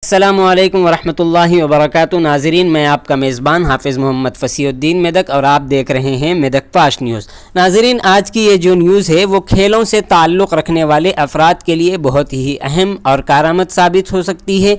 अस्सलामुअलैकुम वरहमतुल्लाहि वबरकातुहू। नाज़रीन, मैं आपका मेज़बान हाफिज़ मोहम्मद फ़सीउद्दीन मेदक और आप देख रहे हैं मेदक फास्ट न्यूज़। नाज़रीन, आज की ये जो न्यूज़ है वो खेलों से ताल्लुक़ रखने वाले अफराद के लिए बहुत ही अहम और कारआमद साबित हो सकती है।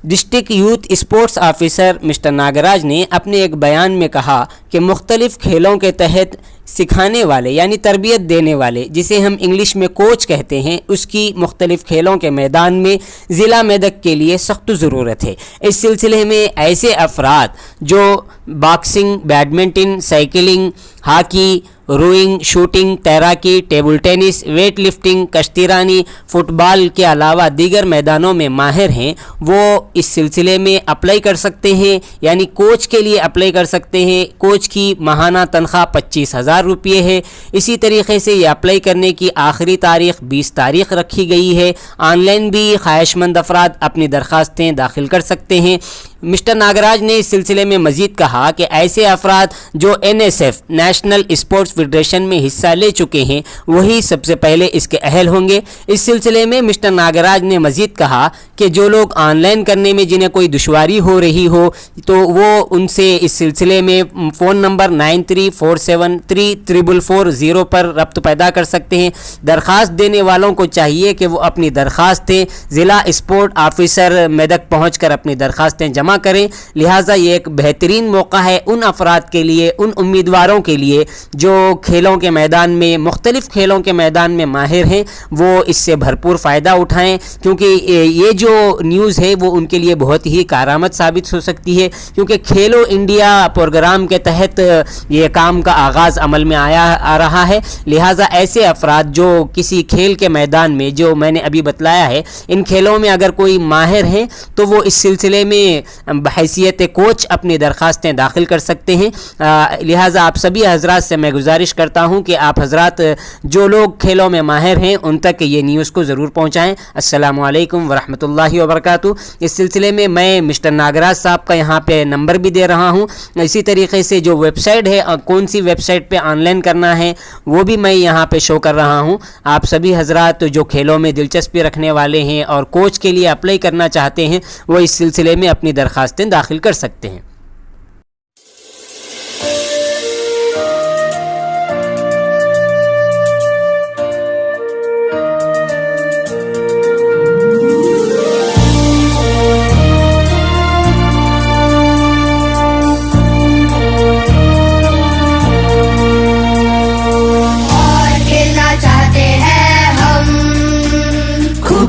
District youth sports officer mister Nagaraj ने अपने एक बयान में कहा कि मुख्तलिफ़ खेलों के तहत सिखाने वाले यानी तरबियत देने वाले, जिसे हम इंग्लिश में कोच कहते हैं, उसकी मुख्तलिफ़ खेलों के मैदान में ज़िला मेदक के लिए सख्त ज़रूरत है। इस सिलसिले में ऐसे अफराद जो boxing, badminton, cycling, hockey, rowing, shooting, तैराकी, टेबल टेनिस, वेट लिफ्टिंग, कश्तीरानी, फुटबॉल के अलावा दीगर मैदानों में माहिर हैं, वो इस सिलसिले में अप्लाई कर सकते हैं, यानी कोच के लिए अप्लाई कर सकते हैं। कोच की माहाना तनख्वाह 25,000 रुपये है। इसी तरीके से ये अप्लाई करने की आखिरी तारीख 20 तारीख रखी गई है। ऑनलाइन भी ख्वाहिशमंद अफराद अपनी दरख्वास्तें दाखिल कर सकते हैं। मिस्टर नागराज ने इस सिलसिले में मज़ीद कहा कि ऐसे अफराद जो NSF नेशनल स्पोर्ट्स फेडरेशन में हिस्सा ले चुके हैं वही सबसे पहले इसके अहल होंगे। इस सिलसिले में मिस्टर नागराज ने मज़ीद कहा कि जो लोग ऑनलाइन करने में जिन्हें कोई दुश्वारी हो रही हो तो वो उनसे इस सिलसिले में फ़ोन नंबर 9347344440 पर रब्त पैदा कर सकते हैं। दरख्वास्त देने वालों को चाहिए कि वो अपनी दरख्वास्तें ज़िला स्पोर्ट ऑफिसर मेदक पहुँच कर अपनी दरख्वास्तें जमा करें। लिहाजा ये एक बेहतरीन मौका है उन अफराद के लिए, उन उम्मीदवारों के लिए जो खेलों के मैदान में, मुख्तलिफ़ खेलों के मैदान में माहिर हैं, वो इससे भरपूर फ़ायदा उठाएं, क्योंकि ये जो न्यूज़ है वो उनके लिए बहुत ही कारआमद साबित हो सकती है। क्योंकि खेलो इंडिया प्रोग्राम के तहत ये काम का आगाज़ अमल में आ रहा है। लिहाजा ऐसे अफराद जो किसी खेल के मैदान में, जो मैंने अभी बतलाया है, इन खेलों में अगर कोई माहिर हैं तो वो इस सिलसिले में बहैसियत कोच अपनी दरख्वास्तें दाखिल कर सकते हैं। लिहाजा आप सभी हजरात से मैं गुजारिश करता हूं कि आप हजरात जो लोग खेलों में माहिर हैं उन तक ये न्यूज़ को ज़रूर पहुंचाएं। अस्सलामु अलैकुम वरहमतुल्लाहि वबरकातुहू। इस सिलसिले में मैं मिस्टर नागराज साहब का यहाँ पे नंबर भी दे रहा हूँ। इसी तरीके से जो वेबसाइट है, कौन सी वेबसाइट पे ऑनलाइन करना है, वो भी मैं यहाँ पे शो कर रहा हूँ। आप सभी हजरात जो खेलों में दिलचस्पी रखने वाले हैं और कोच के लिए अप्लाई करना चाहते हैं वो इस सिलसिले में अपनी दरख्वास्तें दाखिल कर सकते हैं।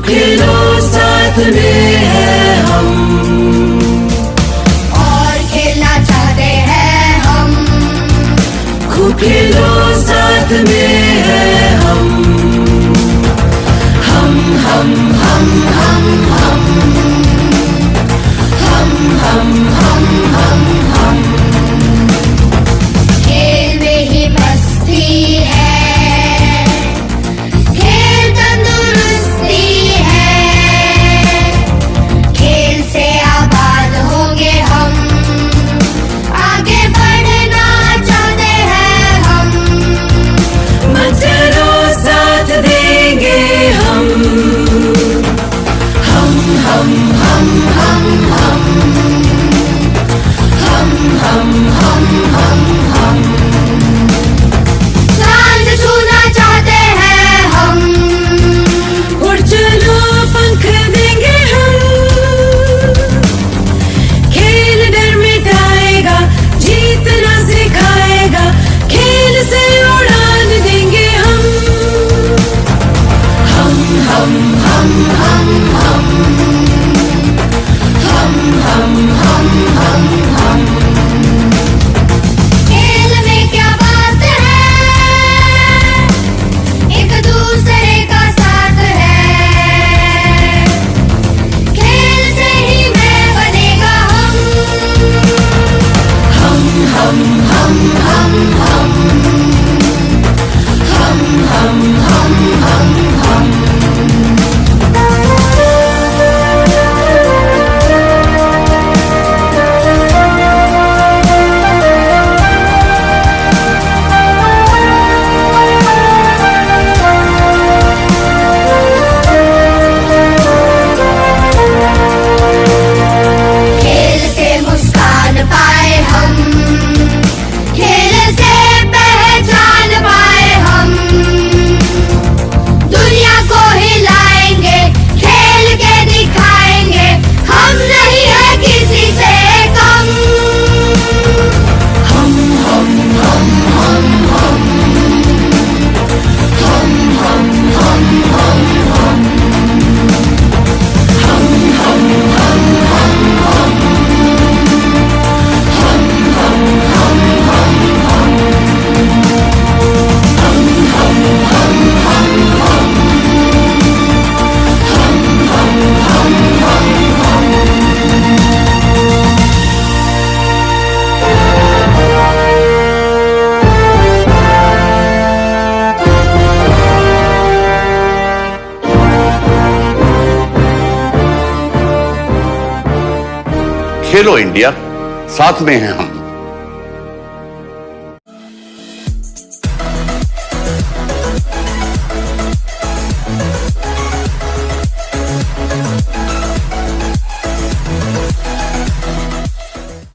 खेलो साथ में है हम, और खेलना चाहते हैं हम। खूब खेलो साथ में है हम, हम हम हम हम हम हम हम हम हम हम। खेल में ही मस्ती है, हम हम हम हम हम हम खेलो इंडिया, साथ में हैं हम।